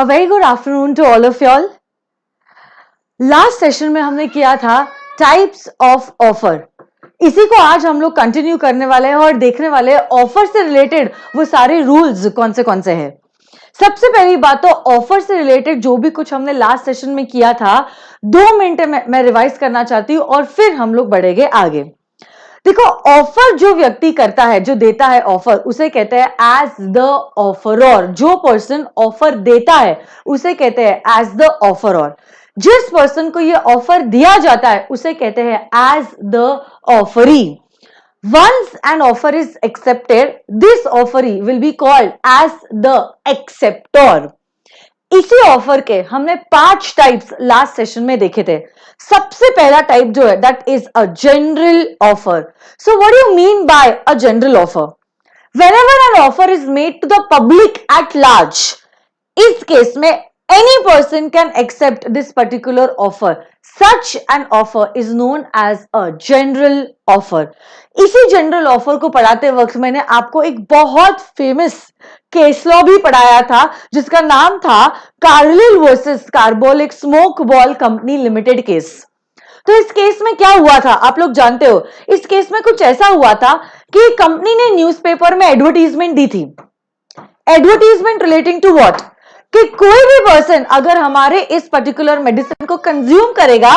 A very good afternoon to all of y'all. Last session में हमने किया था टाइप्स ऑफ ऑफर. इसी को आज हम लोग कंटिन्यू करने वाले हैं और देखने वाले हैं ऑफर से रिलेटेड वो सारे रूल्स कौन से हैं. सबसे पहली बात तो ऑफर से रिलेटेड जो भी कुछ हमने लास्ट सेशन में किया था 2 मिनट में मैं रिवाइज करना चाहती हूं और फिर हम लोग बढ़ेंगे आगे. देखो, ऑफर जो व्यक्ति करता है, जो देता है ऑफर, उसे कहते हैं एज द ऑफरर. जो पर्सन ऑफर देता है उसे कहते हैं एज द ऑफरर. जिस पर्सन को ये ऑफर दिया जाता है उसे कहते हैं as the offeree. Once an offer is accepted, this offeree will be called as the acceptor. इसी ऑफर के हमने 5 टाइप्स लास्ट सेशन में देखे थे. सबसे पहला टाइप जो है that is a general offer. So what do you mean by a general offer? Whenever an offer is made to the public at large, इस केस में any person can accept this particular offer. Such an offer is known as a general offer. इसी general offer को पढ़ाते वक्त मैंने आपको एक बहुत फेमस केस लॉ भी पढ़ाया था जिसका नाम था Carlill versus carbolic smoke ball company limited case. तो इस केस में क्या हुआ था आप लोग जानते हो. इस केस में कुछ ऐसा हुआ था कि कंपनी ने न्यूज़पेपर में एडवर्टीजमेंट दी थी. Advertisement relating to what? कि कोई भी पर्सन अगर हमारे इस पर्टिकुलर मेडिसिन को कंज्यूम करेगा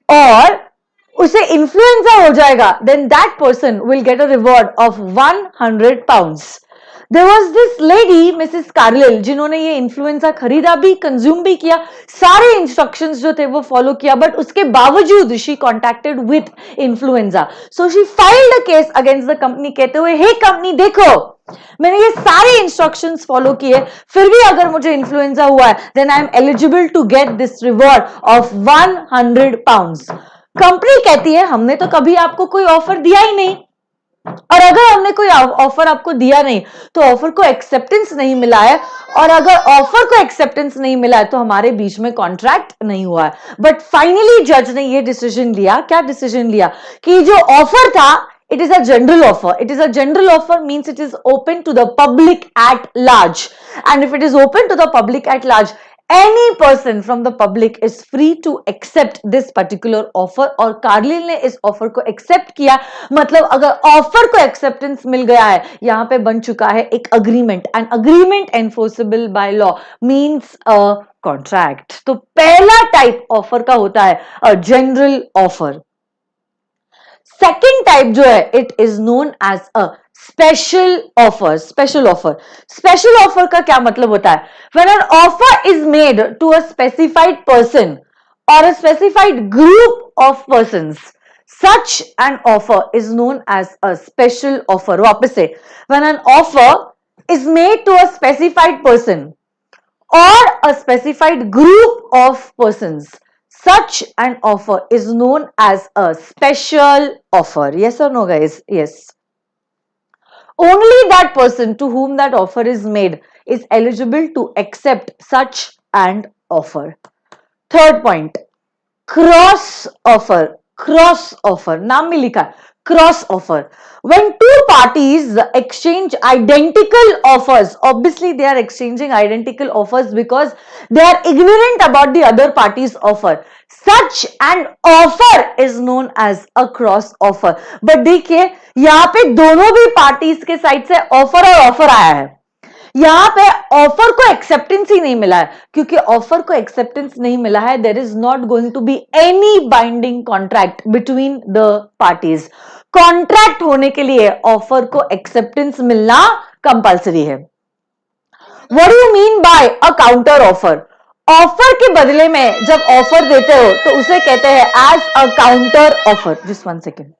और उसे इन्फ्लुएंजा हो जाएगा, then that person will get a reward of 100 pounds. There was this lady, Mrs. Carlyle, जिन्होंने ये इन्फ्लुएंजा खरीदा भी, कंज्यूम भी किया, सारे इंस्ट्रक्शंस जो थे वो फॉलो किया, बट उसके बावजूद she contacted with influenza. So she filed a case against the company कहते हुए, हे कंपनी देखो, मैंने ये सारे इंस्ट्रक्शंस फॉलो किए, फिर भी अगर मुझे इन्फ्लुएंजा हुआ है, then I am eligible to get this reward of 100 pounds. Company कहती है हमने तो कभी आपको कोई ऑफर दिया ही नहीं, और अगर हमने कोई ऑफर आपको दिया नहीं तो ऑफर को एक्सेप्टेंस नहीं मिला है, और अगर ऑफर को एक्सेप्टेंस नहीं मिला है तो हमारे बीच में कॉन्ट्रैक्ट नहीं हुआ है. बट फाइनली जज ने ये डिसीजन लिया. क्या डिसीजन लिया? कि जो ऑफर था it is a general offer. It is a general offer means it is open to the public at large, and if it is open to the public at large, any person from the public is free to accept this particular offer. और Carlill ने इस offer को accept किया. मतलब अगर offer को acceptance मिल गया है, यहां पे बन चुका है एक agreement. And agreement enforceable by law means a contract. तो पहला टाइप ऑफर का होता है a general offer. Second type जो है it is known as a special offer. Special offer. Special offer का क्या मतलब होता है? When an offer is made to a specified person or a specified group of persons, such an offer is known as a special offer. वापस से, when an offer is made to a specified person or a specified group of persons, such an offer is known as a special offer. Yes or no, guys? Yes. Only that person to whom that offer is made is eligible to accept such an offer. Third point, cross offer. Cross offer, नाम में लिखा है cross offer. When two parties exchange identical offers, obviously they are exchanging identical offers because they are ignorant about the other party's offer. Such an offer is known as a cross offer. But देखिए यहां पे दोनों भी parties के side से offer और offer आया है. यहां पे ऑफर को एक्सेप्टेंस ही नहीं मिला है. क्योंकि ऑफर को एक्सेप्टेंस नहीं मिला है, there is not going to be any binding contract between the parties. Contract होने के लिए ऑफर को एक्सेप्टेंस मिलना कंपल्सरी है. What do you mean by a counter offer? Offer के बदले में जब ऑफर देते हो तो उसे कहते हैं as a counter offer. Just 1 second.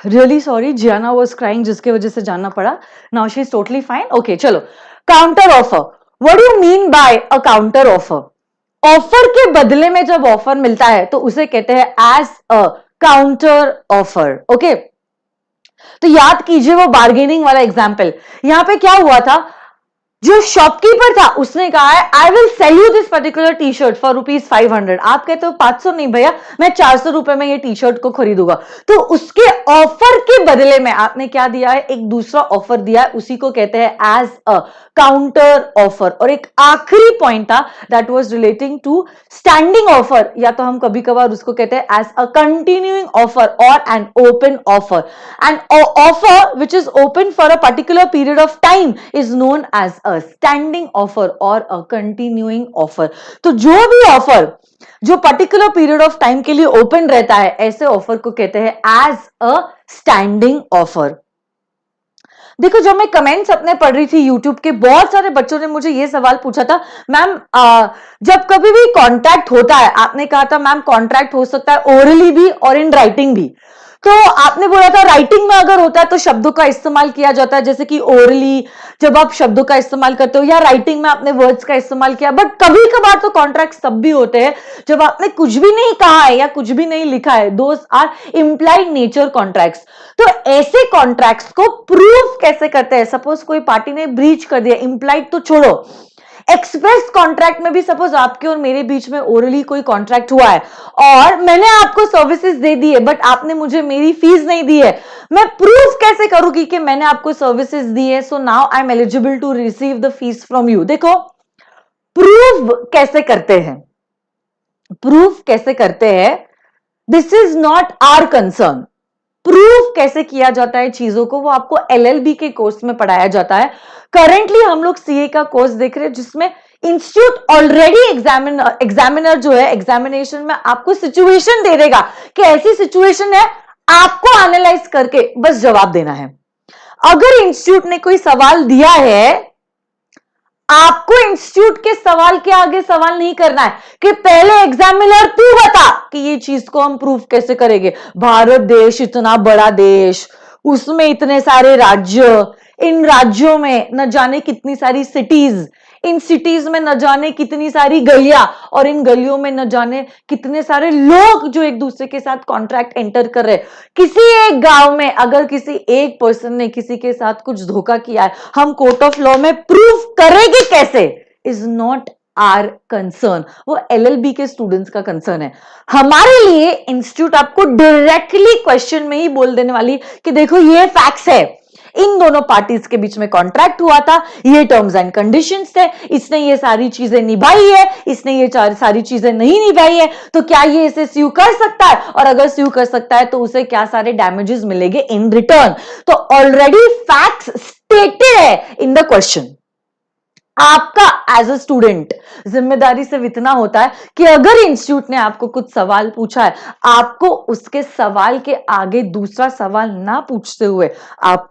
Really sorry, Gianna was crying, जिसकी वजह से जानना पड़ा. Now she is totally fine. Okay, चलो. Counter offer. What do you mean by a counter offer? Offer के बदले में जब ऑफर मिलता है तो उसे कहते हैं as a counter offer. Okay, तो याद कीजिए वो बार्गेनिंग वाला एग्जाम्पल. यहां पे क्या हुआ था, जो शॉपकीपर था उसने कहा है I will sell you this particular T shirt for ₹500. आप कहते हो 500 नहीं भैया, मैं 400 रुपए में ये टी शर्ट को खरीदूंगा. तो उसके ऑफर के बदले में आपने क्या दिया है, एक दूसरा ऑफर दिया है, उसी को कहते हैं एज अ काउंटर ऑफर. और एक आखिरी पॉइंट था that was relating to standing offer, या तो हम कभी कभार उसको कहते हैं एज अ कंटिन्यूइंग ऑफर और an open offer. And offer which is open for a particular period of time is known as a standing offer और अ कंटिन्यूइंग ऑफर. तो जो भी ऑफर जो पर्टिकुलर पीरियड ऑफ टाइम के लिए open रहता है, ऐसे ऑफर को कहते हैं एज अ स्टैंडिंग ऑफर. देखो, जब मैं कमेंट्स अपने पढ़ रही थी यूट्यूब के, बहुत सारे बच्चों ने मुझे ये सवाल पूछा था, मैम जब कभी भी कॉन्ट्रैक्ट होता है, आपने कहा था मैम कॉन्ट्रैक्ट हो सकता है ओरली भी और इन राइटिंग भी. तो आपने बोला था राइटिंग में अगर होता है तो शब्दों का इस्तेमाल किया जाता है, जैसे कि ओरली जब आप शब्दों का इस्तेमाल करते हो, या राइटिंग में आपने वर्ड्स का इस्तेमाल किया. बट कभी कभार तो कॉन्ट्रैक्ट तब भी होते हैं जब आपने कुछ भी नहीं कहा है या कुछ भी नहीं लिखा है. Those are implied nature contracts. तो ऐसे कॉन्ट्रैक्ट्स को प्रूफ कैसे करते हैं? सपोज कोई पार्टी ने ब्रीच कर दिया, इंप्लाइड तो छोड़ो, एक्सप्रेस कॉन्ट्रैक्ट में भी सपोज आपके और मेरे बीच में ओरली कोई कॉन्ट्रैक्ट हुआ है और मैंने आपको सर्विसेज दे दी है बट आपने मुझे मेरी फीस नहीं दी है, मैं प्रूफ कैसे करूंगी कि मैंने आपको सर्विसेज दी है? So now I am eligible to receive the fees from you. देखो, प्रूफ कैसे करते हैं, प्रूफ कैसे करते हैं, this is not our concern. Proof कैसे किया जाता है चीजों को, वो आपको एलएलबी के कोर्स में पढ़ाया जाता है. करेंटली हम लोग सीए का कोर्स देख रहे हैं जिसमें इंस्टीट्यूट ऑलरेडी एग्जामिनर जो है एग्जामिनेशन में आपको सिचुएशन दे देगा कि ऐसी सिचुएशन है, आपको एनालाइज करके बस जवाब देना है. अगर इंस्टीट्यूट ने कोई सवाल दिया है, आपको इंस्टीट्यूट के सवाल के आगे सवाल नहीं करना है कि पहले एग्जामिनर तू बता कि ये चीज को हम प्रूफ कैसे करेंगे. भारत देश इतना बड़ा देश, उसमें इतने सारे राज्य, इन राज्यों में न जाने कितनी सारी सिटीज, इन सिटीज में न जाने कितनी सारी गलियां, और इन गलियों में न जाने कितने सारे लोग जो एक दूसरे के साथ कॉन्ट्रैक्ट एंटर कर रहे. किसी एक गांव में अगर किसी एक पर्सन ने किसी के साथ कुछ धोखा किया है, हम कोर्ट ऑफ लॉ में प्रूफ करेंगे कैसे? Is not our concern. वो एलएलबी के स्टूडेंट्स का कंसर्न है. हमारे लिए इंस्टीट्यूट आपको डायरेक्टली क्वेश्चन में ही बोल देने वाली कि देखो ये फैक्ट्स है, इन दोनों पार्टीज के बीच में कॉन्ट्रैक्ट हुआ था, ये टर्म्स एंड कंडीशंस थे, इसने ये सारी चीजें निभाई है, इसने ये सारी चीजें नहीं निभाई है, तो क्या ये इसे स्यू कर सकता है? और अगर स्यू कर सकता है तो उसे क्या सारे डैमेजेस मिलेंगे इन रिटर्न? तो ऑलरेडी फैक्ट्स स्टेटेड है इन द क्वेश्चन. आपका एज अ स्टूडेंट जिम्मेदारी सिर्फ इतना होता है कि अगर इंस्टीट्यूट ने आपको कुछ सवाल पूछा है, आपको उसके सवाल के आगे दूसरा सवाल ना पूछते हुए आप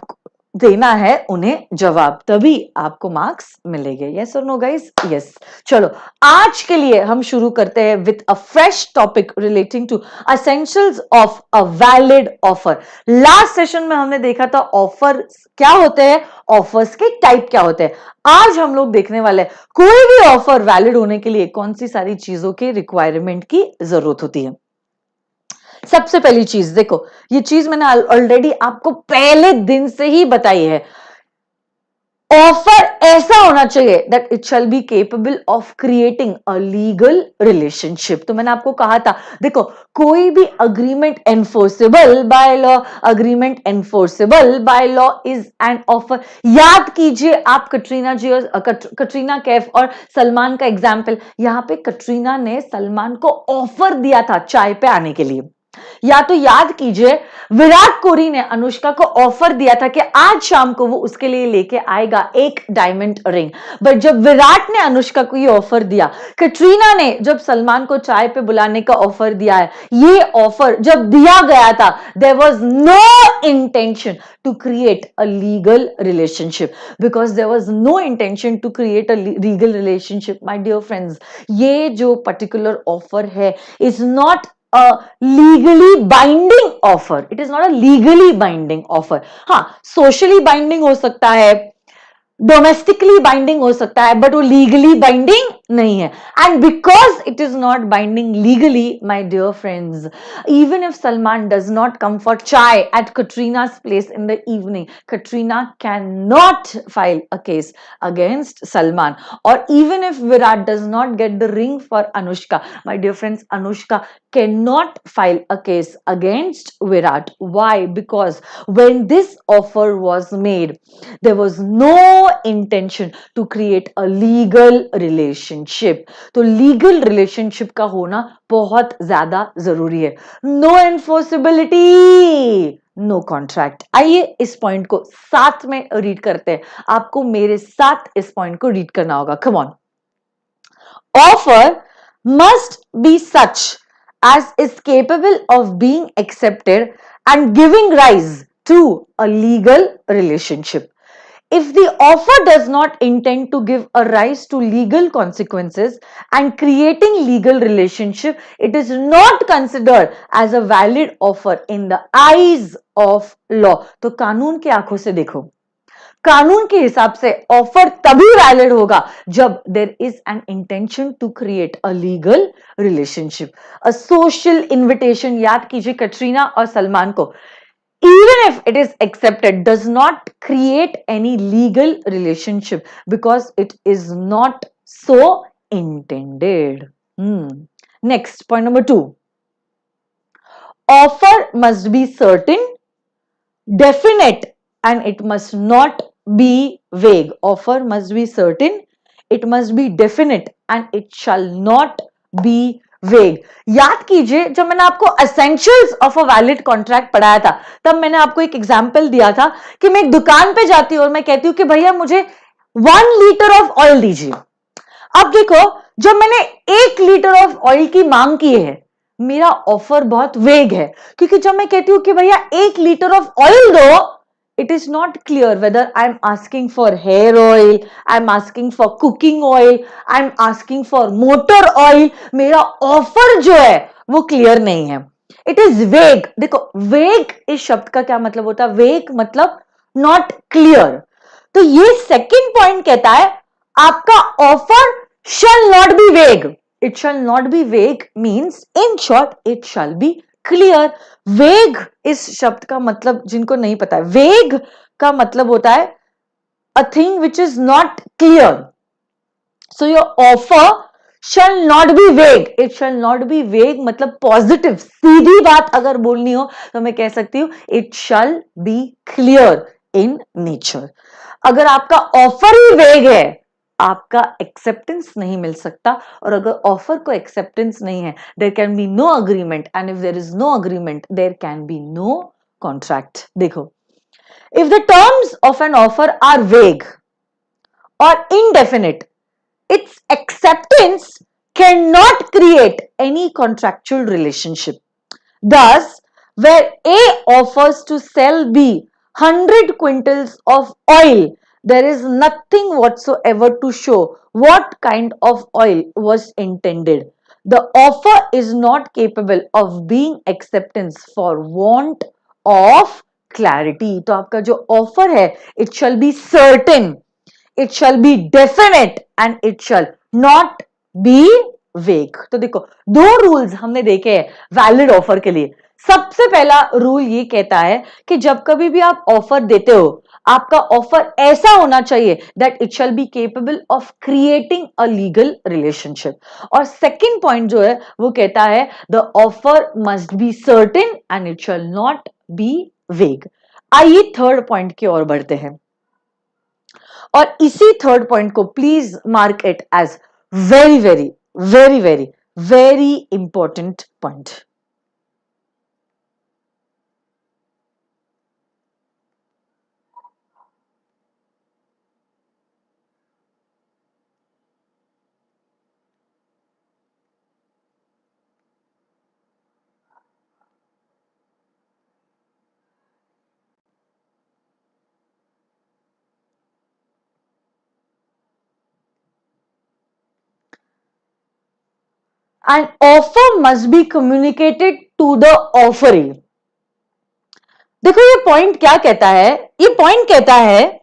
देना है उन्हें जवाब, तभी आपको मार्क्स मिलेंगे. यस और नो गाइस? यस. चलो, आज के लिए हम शुरू करते हैं with a fresh topic relating to essentials of a valid offer. Last session में हमने देखा था ऑफर क्या होते हैं, ऑफर्स के टाइप क्या होते हैं. आज हम लोग देखने वाले हैं कोई भी ऑफर वैलिड होने के लिए कौन सी सारी चीजों के रिक्वायरमेंट की जरूरत होती है. सबसे पहली चीज देखो, ये चीज मैंने ऑलरेडी आपको पहले दिन से ही बताई है, ऑफर ऐसा होना चाहिए that it shall be capable of creating a legal relationship. तो मैंने आपको कहा था, देखो कोई भी agreement enforceable by law, agreement enforceable by law is an offer. याद कीजिए आप कटरीना जी और कटरीना कैफ और सलमान का एग्जाम्पल. यहां पे कटरीना ने सलमान को ऑफर दिया था चाय पे आने के लिए. या तो याद कीजिए विराट कोहली ने अनुष्का को ऑफर दिया था कि आज शाम को वो उसके लिए लेके आएगा एक डायमंड रिंग. बट जब विराट ने अनुष्का को ये ऑफर दिया, कटरीना ने जब सलमान को चाय पे बुलाने का ऑफर दिया है, ये ऑफर जब दिया गया था there was no intention to create a legal relationship, because there was no intention to create a legal relationship. My dear friends, ये जो particular offer है is not legally binding offer, it is not a legally binding offer. हाँ, socially binding हो सकता है, domestically binding हो सकता है, बट वो लीगली बाइंडिंग नहीं है। And because it is not binding legally, my dear friends, even if Salman does not come for chai at कटरीना's place in the evening, Katrina can not file a case against Salman. और even if Virat does not get the ring for Anushka, my dear friends, Anushka cannot file a case against Virat. Why? Because when this offer was made, there was no intention to create a legal relationship. तो legal relationship का होना बहुत ज्यादा जरूरी है। No enforceability, no contract। आइए इस point को साथ में रीड करते हैं, आपको मेरे साथ इस पॉइंट को रीड करना होगा। Come on. Offer must be such as is capable of being accepted and giving rise to a legal relationship. If the offer does not intend to give a rise to legal consequences and creating legal relationship, it is not considered as a valid offer in the eyes of law. तो कानून की आंखों से देखो, कानून के हिसाब से ऑफर तभी वैलिड होगा जब there is an intention to create a legal relationship, a social invitation. याद कीजिए कटरीना और सलमान को, even if it is accepted, does not create any legal relationship because it is not so intended. Next, point number 2. Offer must be certain, definite, and it must not be vague. Offer must be certain, it must be definite, and it shall not be वेग। याद कीजिए जब मैंने आपको essentials of a valid contract पढ़ाया था, तब मैंने आपको एक एग्जांपल दिया था कि मैं एक दुकान पे जाती हूं और मैं कहती हूं कि भैया मुझे 1 लीटर ऑफ ऑयल दीजिए। अब देखो, जब मैंने 1 लीटर ऑफ ऑयल की मांग की है, मेरा ऑफर बहुत वेग है, क्योंकि जब मैं कहती हूं कि भैया 1 लीटर ऑफ ऑयल दो, it is not clear whether I'm asking for hair oil, I'm asking for cooking oil, I'm asking for motor oil। मेरा ऑफर जो है वो क्लियर नहीं है, इट इज वेग। देखो, वेग इस शब्द का क्या मतलब होता है? वेग मतलब नॉट क्लियर। तो ये सेकंड पॉइंट कहता है आपका offer shall not be vague. It shall not be vague means in short it shall be clear. वेग इस शब्द का मतलब जिनको नहीं पता है, वेग का मतलब होता है a thing which is not clear. So your offer shall not be vague. It shall not be vague मतलब पॉजिटिव, सीधी बात अगर बोलनी हो तो मैं कह सकती हूं it shall be clear in nature। अगर आपका ऑफर ही वेग है, आपका एक्सेप्टेंस नहीं मिल सकता, और अगर ऑफर को एक्सेप्टेंस नहीं है, there can be no agreement, and if there is no agreement there can be no contract. देखो, if the terms of an offer are vague or indefinite, its acceptance cannot create any contractual relationship. Thus, where A offers to sell B 100 quintals of oil, there is nothing whatsoever to show what kind of oil was intended. The offer is not capable of being acceptance for want of clarity. तो आपका जो offer है, it shall be certain, it shall be definite, and it shall not be वेग। तो देखो, दो rules हमने देखे हैं वैलिड ऑफर के लिए। सबसे पहला रूल ये कहता है कि जब कभी भी आप ऑफर देते हो, आपका ऑफर ऐसा होना चाहिए that it shall be capable of creating a legal relationship. और सेकंड पॉइंट जो है वो कहता है the offer must be certain and it shall not be वेग। आइए थर्ड पॉइंट की ओर बढ़ते हैं, और इसी थर्ड पॉइंट को please mark it as very very very very very important point. And offer must be communicated to the offeree. देखो ये पॉइंट क्या कहता है, ये पॉइंट कहता है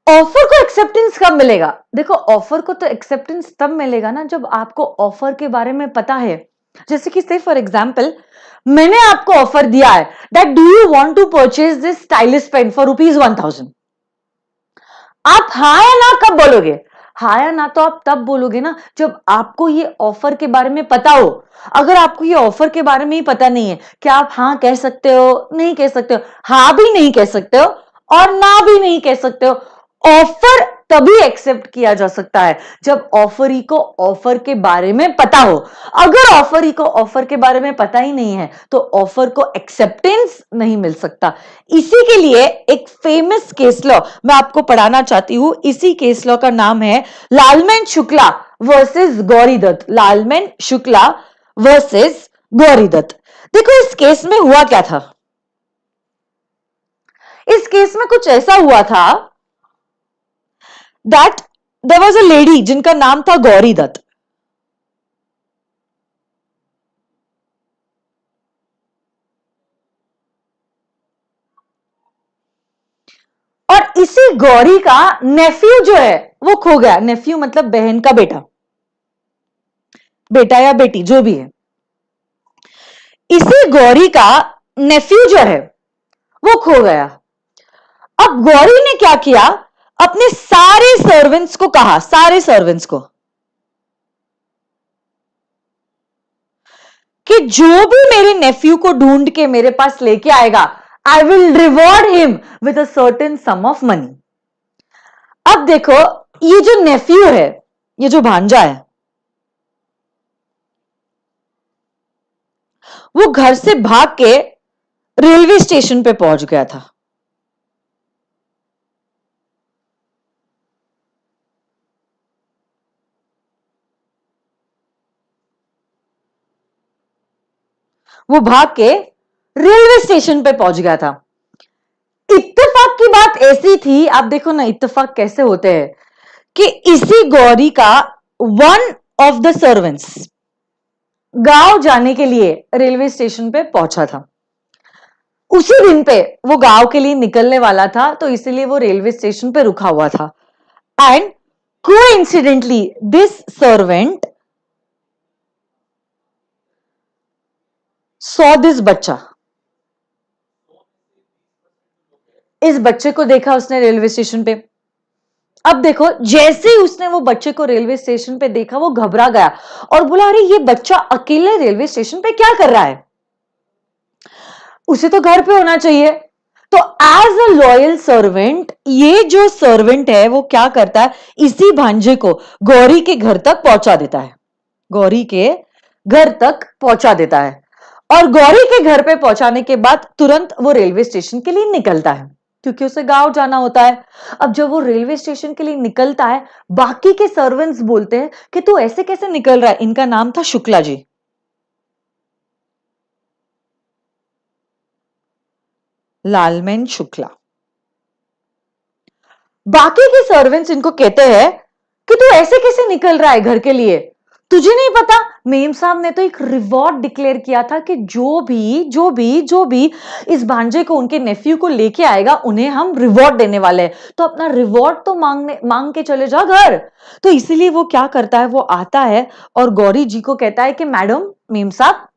ऑफर को एक्सेप्टेंस कब मिलेगा। देखो ऑफर को तो एक्सेप्टेंस तब मिलेगा ना जब आपको ऑफर के बारे में पता है। जैसे कि से फॉर एग्जाम्पल मैंने आपको ऑफर दिया है that do you want to purchase this stylish pen for ₹1000। आप हाँ या ना कब बोलोगे? हाँ या ना तो आप तब बोलोगे ना जब आपको ये ऑफर के बारे में पता हो। अगर आपको ये ऑफर के बारे में ही पता नहीं है, क्या आप हाँ कह सकते हो? नहीं कह सकते हो। हाँ भी नहीं कह सकते हो और ना भी नहीं कह सकते हो। ऑफर तभी एक्सेप्ट किया जा सकता है जब ऑफरी को ऑफर के बारे में पता हो। अगर ऑफरी को ऑफर के बारे में पता ही नहीं है तो ऑफर को एक्सेप्टेंस नहीं मिल सकता। इसी के लिए एक फेमस केस लॉ मैं आपको पढ़ाना चाहती हूं। इसी केस लॉ का नाम है लालमैन शुक्ला वर्सेस गौरी दत्त। लालमैन शुक्ला वर्सेस गौरी दत्त। देखो इस केस में हुआ क्या था। इस केस में कुछ ऐसा हुआ था that there was a lady जिनका नाम था गौरी दत्त। और इसी गौरी का नेफ्यू जो है वो खो गया। नेफ्यू मतलब बहन का बेटा, बेटा या बेटी जो भी है। इसी गौरी का नेफ्यू जो है वो खो गया। अब गौरी ने क्या किया, अपने सारे सर्वेंट्स को कहा, सारे सर्वेंट्स को कि जो भी मेरे नेफ्यू को ढूंढ के मेरे पास लेके आएगा I will reward him with a certain some of money. अब देखो ये जो नेफ्यू है, ये जो भांजा है, वो घर से भाग के रेलवे स्टेशन पे पहुंच गया था। वो भाग के रेलवे स्टेशन पे पहुंच गया था। इत्तेफाक की बात ऐसी थी, आप देखो ना इत्तेफाक कैसे होते हैं, कि इसी गौरी का वन ऑफ द सर्वेंट्स गांव जाने के लिए रेलवे स्टेशन पे पहुंचा था। उसी दिन पे वो गांव के लिए निकलने वाला था, तो इसीलिए वो रेलवे स्टेशन पे रुका हुआ था। And coincidentally this servant saw this बच्चा। इस बच्चे को देखा उसने रेलवे स्टेशन पे। अब देखो जैसे ही उसने वो बच्चे को रेलवे स्टेशन पे देखा वो घबरा गया और बोला अरे ये बच्चा अकेले रेलवे स्टेशन पे क्या कर रहा है, उसे तो घर पे होना चाहिए। तो एज अ लॉयल सर्वेंट ये जो सर्वेंट है वो क्या करता है, इसी भांजे को गौरी के घर तक पहुंचा देता है। गौरी के घर तक पहुंचा देता है और गौरी के घर पे पहुंचाने के बाद तुरंत वो रेलवे स्टेशन के लिए निकलता है क्योंकि उसे गांव जाना होता है। अब जब वो रेलवे स्टेशन के लिए निकलता है, बाकी के सर्वेंट्स बोलते हैं कि तू ऐसे कैसे निकल रहा है। इनका नाम था शुक्ला जी। लालमैन शुक्ला। बाकी के सर्वेंट्स इनको कहते हैं कि तू ऐसे कैसे निकल रहा है घर के लिए, तुझे नहीं पता मेम साहब ने तो एक रिवॉर्ड डिक्लेयर किया था कि जो भी इस भांजे को उनके नेफ्यू को लेके आएगा उन्हें हम रिवॉर्ड देने वाले हैं, तो अपना रिवॉर्ड तो मांग के चले जा घर। तो इसीलिए वो क्या करता है, वो आता है और गौरी जी को कहता है कि मैडम, मेम साहब,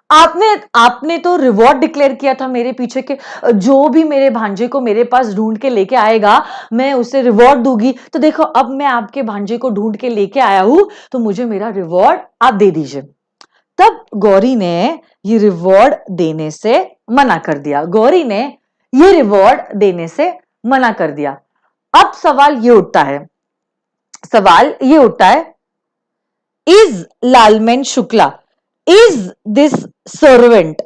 आपने तो रिवॉर्ड डिक्लेयर किया था मेरे पीछे के, जो भी मेरे भांजे को मेरे पास ढूंढ के लेके आएगा मैं उसे रिवॉर्ड दूंगी। तो देखो अब मैं आपके भांजे को ढूंढ के लेके आया हूं तो मुझे मेरा रिवॉर्ड आप दे दीजिए। तब गौरी ने ये रिवॉर्ड देने से मना कर दिया। गौरी ने ये रिवॉर्ड देने से मना कर दिया। अब सवाल ये उठता है, is Lalman Shukla, is this servant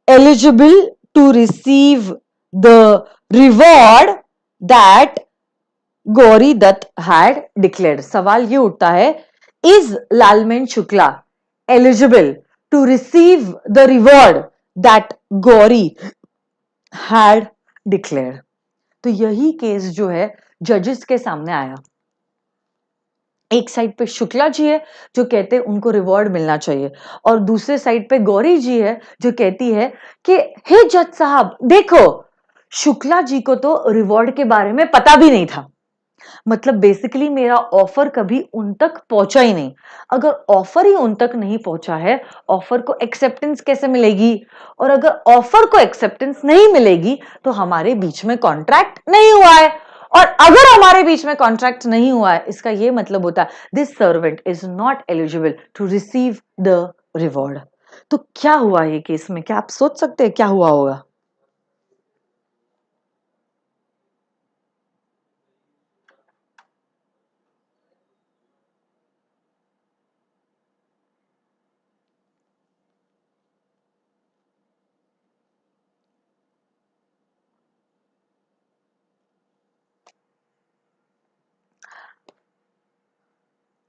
eligible to receive the reward that Gauri Datt had declared? सवाल ये उठता है, is Lalman Shukla eligible to receive the reward that Gauri had declared. तो यही केस जो है जजेस के सामने आया। एक साइड पे शुक्ला जी है जो कहते हैं उनको रिवॉर्ड मिलना चाहिए, और दूसरे साइड पे गौरी जी है जो कहती है कि हे जज साहब देखो, शुक्ला जी को तो रिवॉर्ड के बारे में पता भी नहीं था, मतलब बेसिकली मेरा ऑफर कभी उन तक पहुंचा ही नहीं। अगर ऑफर ही उन तक नहीं पहुंचा है, ऑफर को एक्सेप्टेंस कैसे मिलेगी? और अगर ऑफर को एक्सेप्टेंस नहीं मिलेगी तो हमारे बीच में कॉन्ट्रैक्ट नहीं हुआ है, और अगर हमारे बीच में कॉन्ट्रैक्ट नहीं हुआ है इसका यह मतलब होता है this servant is not eligible to receive the reward. तो क्या हुआ ये केस में? क्या आप सोच सकते हैं क्या हुआ होगा?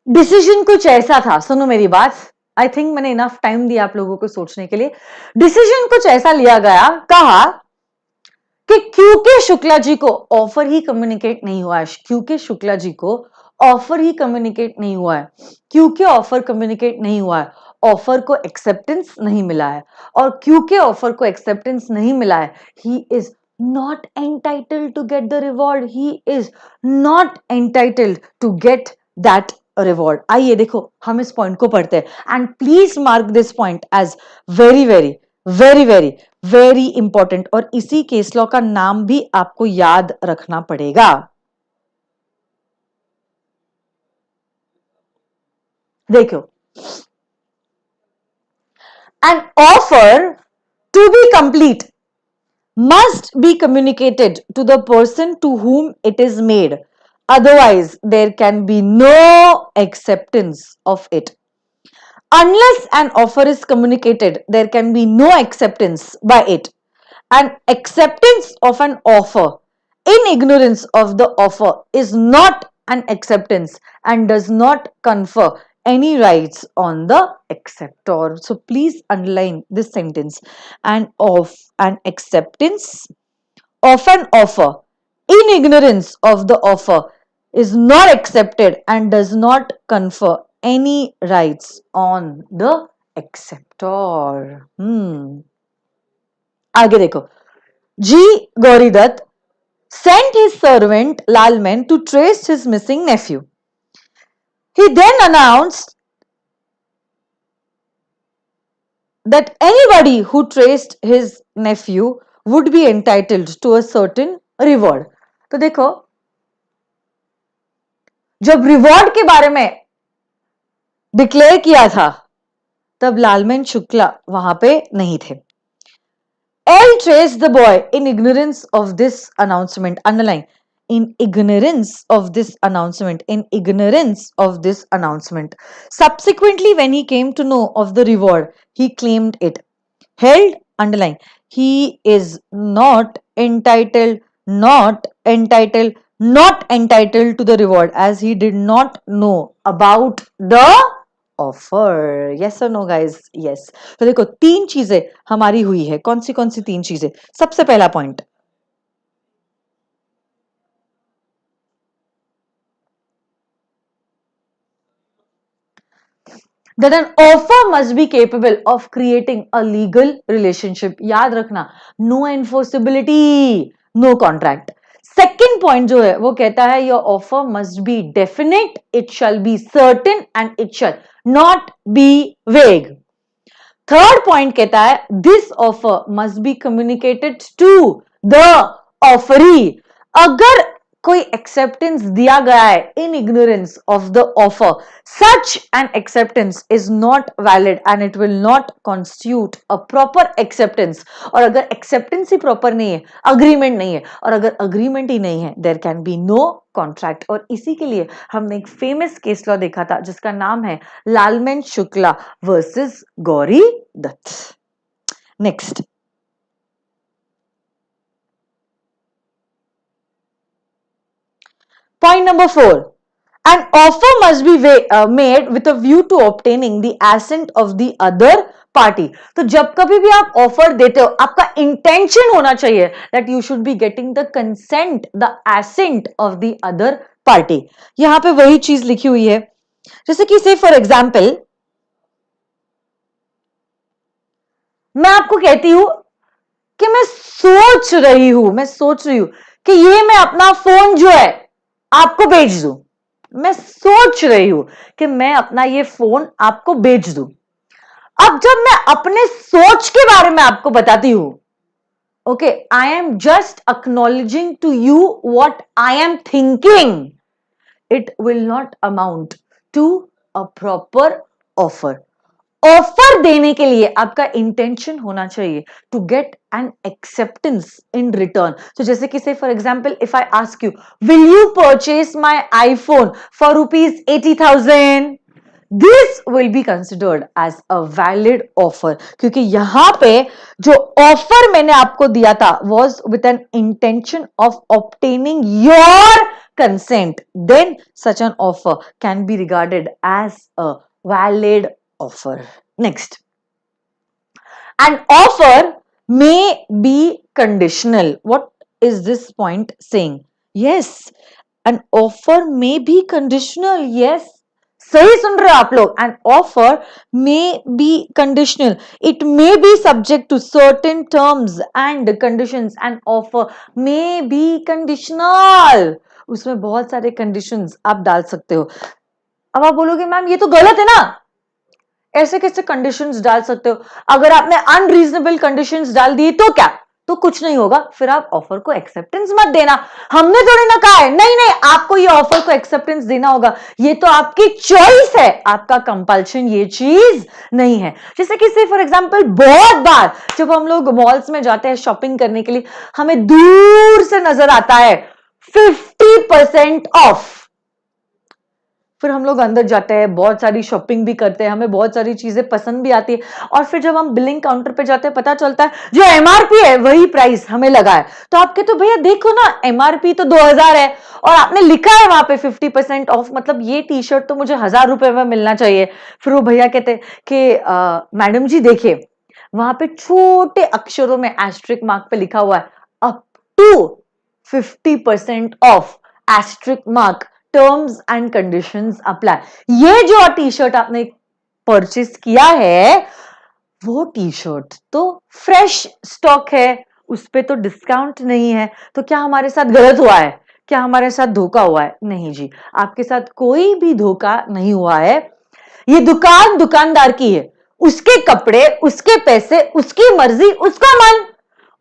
डिसीजन कुछ ऐसा था, सुनो मेरी बात, आई थिंक मैंने इनफ टाइम दिया आप लोगों को सोचने के लिए। डिसीजन कुछ ऐसा लिया गया, कहा कि क्योंकि शुक्ला जी को ऑफर ही कम्युनिकेट नहीं हुआ है, क्योंकि शुक्ला जी को ऑफर ही कम्युनिकेट नहीं हुआ है, क्योंकि ऑफर कम्युनिकेट नहीं हुआ है, ऑफर को एक्सेप्टेंस नहीं मिला है, और क्योंकि ऑफर को एक्सेप्टेंस नहीं मिला है, he is not entitled to get the reward, he is not entitled to get that reward. आइए देखो हम इस पॉइंट को पढ़ते हैं, and please mark this point as very very very very very important, और इसी केस लॉ का नाम भी आपको याद रखना पड़ेगा। देखो, an offer to be complete must be communicated to the person to whom it is made, otherwise there can be no acceptance of it. Unless an offer is communicated, there can be no acceptance by it. An acceptance of an offer in ignorance of the offer is not an acceptance and does not confer any rights on the acceptor. So please underline this sentence. And of an acceptance of an offer in ignorance of the offer is not accepted and does not confer any rights on the acceptor. आगे देखो, G. Gauridutt sent his servant Lalman to trace his missing nephew. He then announced that anybody who traced his nephew would be entitled to a certain reward. तो देखो, जब reward के बारे में declare किया था तब लालमैन शुक्ला वहां पे नहीं थे। L traced the boy in ignorance of this announcement. Underline, in ignorance of this announcement. In ignorance of this announcement. Subsequently, when he came to know of the reward, he claimed it. Held, underline, he is not entitled, not entitled, not entitled to the reward as he did not know about the offer. Yes और know guys? Yes. तो देखो तीन चीजें हमारी हुई है, कौन सी तीन चीजें? सबसे पहला point, that an offer must be capable of creating a legal relationship. याद रखना, no enforceability, no contract. Second point जो है वो कहता है your offer must be definite, it shall be certain and it shall not be vague. Third point कहता है this offer must be communicated to the offeree. अगर कोई acceptance दिया गया है in ignorance of the offer, such an acceptance is not valid and it will not constitute a proper acceptance. और अगर acceptance ही proper नहीं है, अग्रीमेंट नहीं है, और अगर अग्रीमेंट ही नहीं है, there can be no contract. और इसी के लिए हमने एक फेमस केस लॉ देखा था जिसका नाम है Lalman Shukla versus Gauri Datt. Next, point number 4, an offer must be made with a view to obtaining the assent of the other party. तो जब कभी भी आप ऑफर देते हो, आपका इंटेंशन होना चाहिए that you should be getting the consent, the ascent of the other party. यहां पे वही चीज लिखी हुई है, जैसे कि से फॉर एग्जाम्पल मैं आपको कहती हूं कि मैं सोच रही हूं कि ये मैं अपना फोन जो है आपको बेच दूं। मैं सोच रही हूं कि मैं अपना ये फोन आपको बेच दूं। अब जब मैं अपने सोच के बारे में आपको बताती हूं, okay, I am just acknowledging to you what I am thinking, it will not amount to a proper offer. Offer देने के लिए आपका इंटेंशन होना चाहिए to get an acceptance in return. तो जैसे कि say for example if I ask you, will you purchase my iPhone for ₹80,000, this will be considered as a valid offer, क्योंकि यहां पे जो ऑफर मैंने आपको दिया था was with an intention of obtaining your consent, then such an offer can be regarded as a valid offer. Next, an offer may be conditional. What is this point saying? Yes, an offer may be conditional. Yes, सही सुन रहे हो आप लोग। an offer may be conditional. It may be subject to certain terms and conditions. An offer may be conditional. उसमें बहुत सारे conditions आप डाल सकते हो। अब आप बोलोगे मैम ये तो गलत है ना, ऐसे कैसे कंडीशंस डाल सकते हो? अगर आपने अनरीजनेबल कंडीशंस डाल दी तो क्या, तो कुछ नहीं होगा, फिर आप ऑफर को एक्सेप्टेंस मत देना। हमने थोड़ी ना कहा है नहीं नहीं आपको ये ऑफर को एक्सेप्टेंस देना होगा, ये तो आपकी चॉइस है, आपका कंपल्शन ये चीज नहीं है। जैसे कि फॉर एग्जांपल बहुत बार जब हम लोग मॉल्स में जाते हैं शॉपिंग करने के लिए, हमें दूर से नजर आता है 50% ऑफ, फिर हम लोग अंदर जाते हैं, बहुत सारी शॉपिंग भी करते हैं, हमें बहुत सारी चीजें पसंद भी आती है, और फिर जब हम बिलिंग काउंटर पे जाते हैं पता चलता है जो एमआरपी है वही प्राइस हमें लगा है। तो आप कहते हो भैया देखो ना एमआरपी तो 2000 है और आपने लिखा है वहां पे 50% ऑफ, मतलब ये टी शर्ट तो मुझे 1000 रुपए में मिलना चाहिए। फिर वो भैया कहते कि मैडम जी देखिए वहां पे छोटे अक्षरों में एस्ट्रिक मार्क पे लिखा हुआ है up to 50% off, asterisk mark, terms and conditions apply. ये जो टी शर्ट आपने परचेस किया है वो टी शर्ट तो फ्रेश स्टॉक है, उस पे तो डिस्काउंट नहीं है। तो क्या हमारे साथ गलत हुआ है? क्या हमारे साथ धोखा हुआ है? नहीं जी, आपके साथ कोई भी धोखा नहीं हुआ है। ये दुकान दुकानदार की है, उसके कपड़े, उसके पैसे, उसकी मर्जी, उसका मन,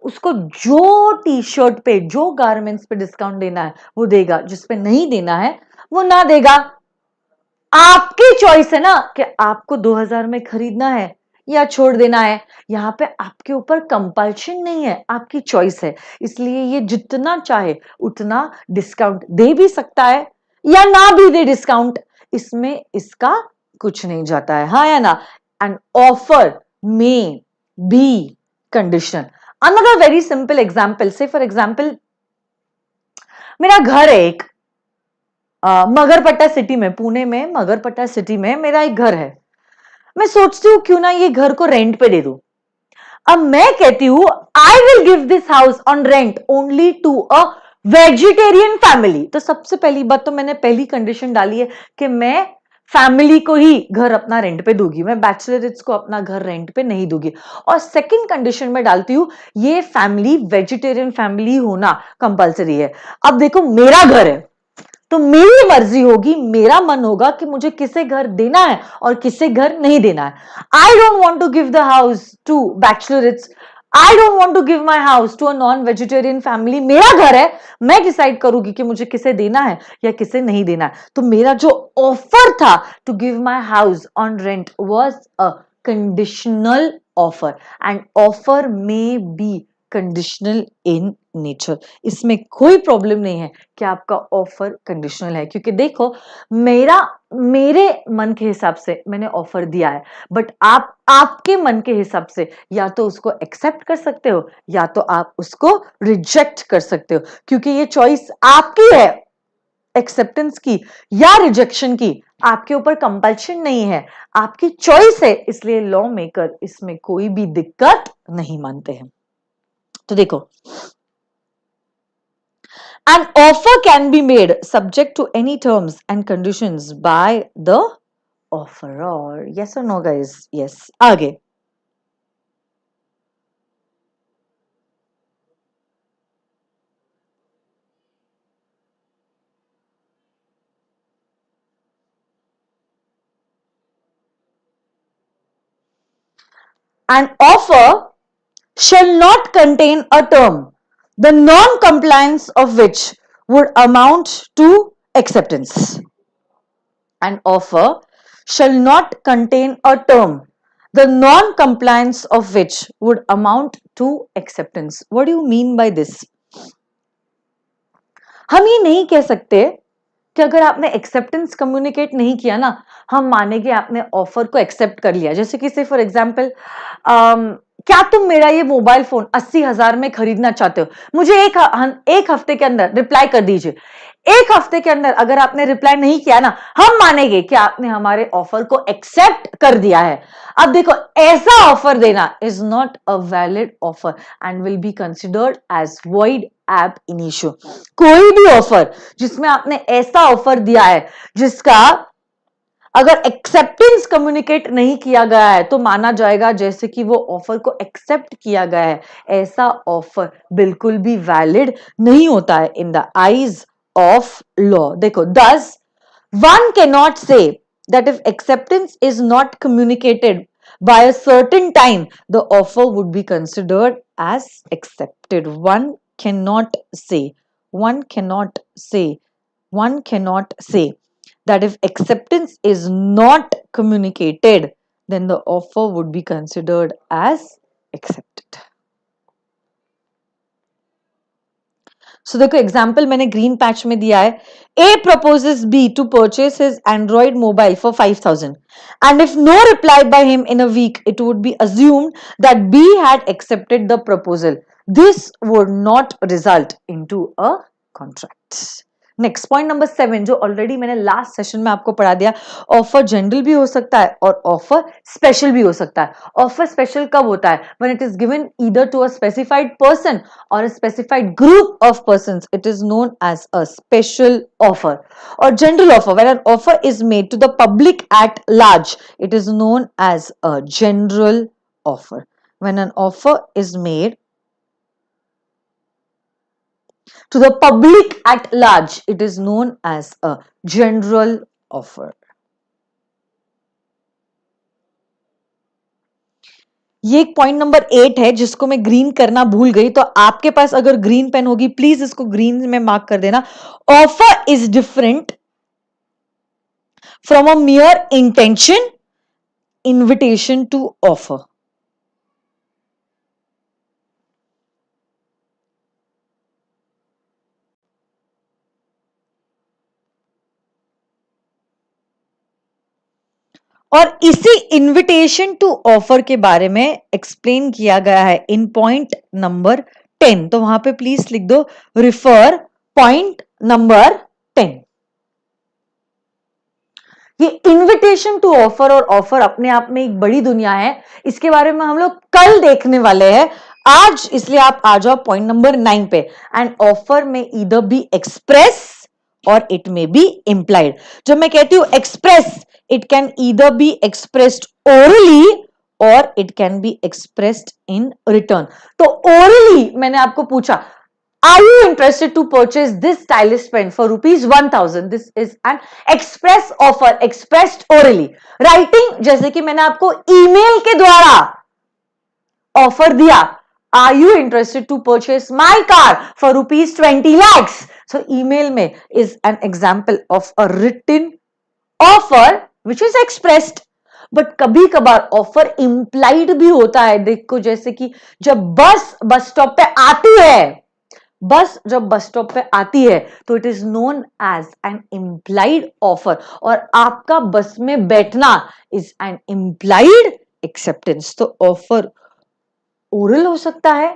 उसको जो टी शर्ट पे, जो गारमेंट्स पे डिस्काउंट देना है वो देगा, जिस पे नहीं देना है वो ना देगा। आपकी चॉइस है ना कि आपको 2000 में खरीदना है या छोड़ देना है। यहां पे आपके ऊपर कंपल्शन नहीं है, आपकी चॉइस है। इसलिए ये जितना चाहे उतना डिस्काउंट दे भी सकता है या ना भी दे डिस्काउंट, इसमें इसका कुछ नहीं जाता है, हाँ या ना। And offer may B condition. Another very simple example, से फॉर एग्जाम्पल मेरा घर है एक मगरपट्टा सिटी में, पुणे में मगरपट्टा सिटी में मेरा एक घर है। मैं सोचती हूं क्यों ना ये घर को रेंट पे दे दूं। अब मैं कहती हूं I will give this house on rent only to a vegetarian family. तो सबसे पहली बात तो मैंने पहली कंडीशन डाली है कि मैं फैमिली को ही घर अपना रेंट पे दूंगी, मैं बैचलर्स को अपना घर रेंट पे नहीं दूंगी। और सेकंड कंडीशन में डालती हूं ये फैमिली वेजिटेरियन फैमिली होना कंपलसरी है। अब देखो मेरा घर है तो मेरी मर्जी होगी, मेरा मन होगा कि मुझे किसे घर देना है और किसे घर नहीं देना है। I don't want to give the house to bachelors, I don't want to give my house to a non vegetarian family. मेरा घर है, मैं डिसाइड करूंगी कि मुझे किसे देना है या किसे नहीं देना है। तो मेरा जो ऑफर था to give my house on rent was a conditional offer, and offer may be conditional in nature. इसमें कोई प्रॉब्लम नहीं है कि आपका ऑफर कंडीशनल है, क्योंकि देखो मेरे मन के हिसाब से मैंने ऑफर दिया है, बट आप आपके मन के हिसाब से या तो उसको एक्सेप्ट कर सकते हो या तो आप उसको रिजेक्ट कर सकते हो, क्योंकि ये चॉइस आपकी है। एक्सेप्टेंस की या रिजेक्शन की आपके ऊपर कंपल्शन नहीं है, आपकी चॉइस है, इसलिए लॉ मेकर इसमें कोई भी दिक्कत नहीं मानते हैं। तो देखो, an offer can be made subject to any terms and conditions by the offeror. Yes or no guys? Yes. आगे, an offer shall not contain a term, the non-compliance of which would amount to acceptance. An offer shall not contain a term, the non-compliance of which would amount to acceptance. What do you mean by this? हम ये नहीं कह सकते कि अगर आपने acceptance communicate नहीं किया ना, हम मानेंगे आपने ऑफर को एक्सेप्ट कर लिया। जैसे कि से फॉर एग्जाम्पल, क्या तुम मेरा ये मोबाइल फोन 80,000 में खरीदना चाहते हो? मुझे एक हफ्ते के अंदर रिप्लाई कर दीजिए। एक हफ्ते के अंदर अगर आपने रिप्लाई नहीं किया ना, हम मानेंगे कि आपने हमारे ऑफर को एक्सेप्ट कर दिया है। अब देखो, ऐसा ऑफर देना is not a valid offer and will be considered as void ab initio. कोई भी ऑफर जिसमें आपने ऐसा ऑफर दिया है जिसका अगर एक्सेप्टेंस कम्युनिकेट नहीं किया गया है तो माना जाएगा जैसे कि वो ऑफर को एक्सेप्ट किया गया है। ऐसा ऑफर बिल्कुल भी वैलिड नहीं होता है in the eyes of law. देखो, thus one cannot say that if acceptance is not communicated by a certain time, the offer would be considered as accepted. Cannot say, one cannot say, one cannot say that if acceptance is not communicated, then the offer would be considered as accepted. So देखो, example मैंने green patch में दिया है। A proposes B to purchase his Android mobile for 5,000 and if no reply by him in a week, it would be assumed that B had accepted the proposal. This would not result into a contract. Next point number 7, जो already मैंने last session में आपको पढ़ा दिया। Offer general भी हो सकता है और ऑफर स्पेशल भी हो सकता है। ऑफर स्पेशल कब होता है? When it is given either to a specified person or a specified group of persons, it is known as a special offer. और general offer, when an offer is made to the public at large, it is known as a general offer. When an offer is made to the public at large, it is known as a general offer. ये एक point number 8 है जिसको मैं green करना भूल गई, तो आपके पास अगर ग्रीन पेन होगी प्लीज इसको ग्रीन में मार्क कर देना। Offer is different from a mere intention invitation to offer. और इसी इनविटेशन टू ऑफर के बारे में एक्सप्लेन किया गया है इन पॉइंट नंबर 10। तो वहां पे प्लीज लिख दो रिफर पॉइंट नंबर 10। ये इनविटेशन टू ऑफर और ऑफर अपने आप में एक बड़ी दुनिया है, इसके बारे में हम लोग कल देखने वाले हैं। आज इसलिए आप आ जाओ पॉइंट नंबर 9 पे। एंड ऑफर में ईदर बी एक्सप्रेस और इट में बी इंप्लाइड। जब मैं कहती हूं express, it can either be expressed orally or it can be expressed in return. तो orally मैंने आपको पूछा, are you interested to purchase this stylish pen for rupees 1,000? This is an express offer, expressed orally. Writing, जैसे कि मैंने आपको email के द्वारा ऑफर दिया, are you interested to purchase my car for rupees 20 lakhs? So email में is an example of a written offer which is expressed. But कभी कभार ऑफर इंप्लाइड भी होता है। देखो, जैसे कि जब बस स्टॉप पे आती है, बस जब बस स्टॉप पे आती है तो it is known as an implied offer और आपका बस में बैठना इज एन इंप्लाइड एक्सेप्टेंस। तो ऑफर ओरल हो सकता है,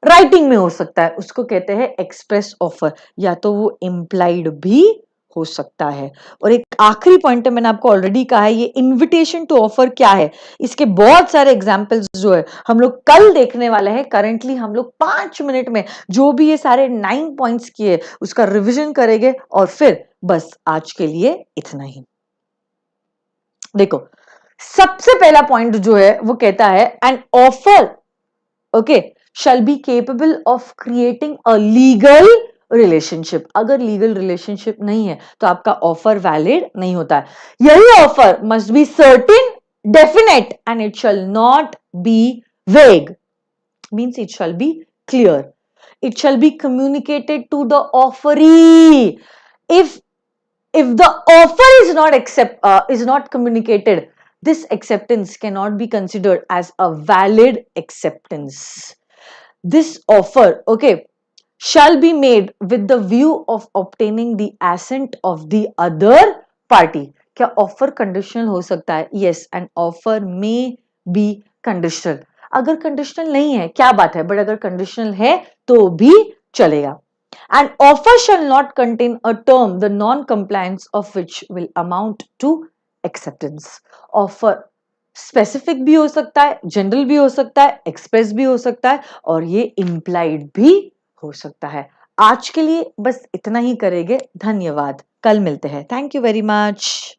राइटिंग में हो सकता है, उसको कहते हैं एक्सप्रेस ऑफर, या तो वो इंप्लाइड भी हो सकता है। और एक आखिरी पॉइंट है, मैंने आपको ऑलरेडी कहा है, ये इनविटेशन टू ऑफर क्या है, इसके बहुत सारे एग्जांपल्स जो है हम लोग कल देखने वाले हैं। करंटली हम लोग 5 मिनट में जो भी ये सारे 9 पॉइंट्स किए उसका रिवीजन करेंगे और फिर बस आज के लिए इतना ही। देखो, सबसे पहला पॉइंट जो है वो कहता है an offer okay shall be capable of creating a legal relationship. अगर लीगल रिलेशनशिप नहीं है तो आपका ऑफर वैलिड नहीं होता है। यही offer must be certain, definite and it shall not be vague, means it shall be clear, it shall be communicated to the offeree. If the offer is not communicated, this acceptance cannot be considered as a valid acceptance. This offer shall be made with the view of obtaining the assent of the other party. क्या offer conditional हो सकता है? Yes, and offer may be conditional. अगर conditional नहीं है क्या बात है, बट अगर कंडीशनल है तो भी चलेगा। An offer shall not contain a term the non-compliance of which will amount to acceptance. Offer specific भी हो सकता है, जनरल भी हो सकता है, एक्सप्रेस भी हो सकता है और ये इम्प्लाइड भी हो सकता है। आज के लिए बस इतना ही करेंगे। धन्यवाद, कल मिलते हैं। Thank you very much.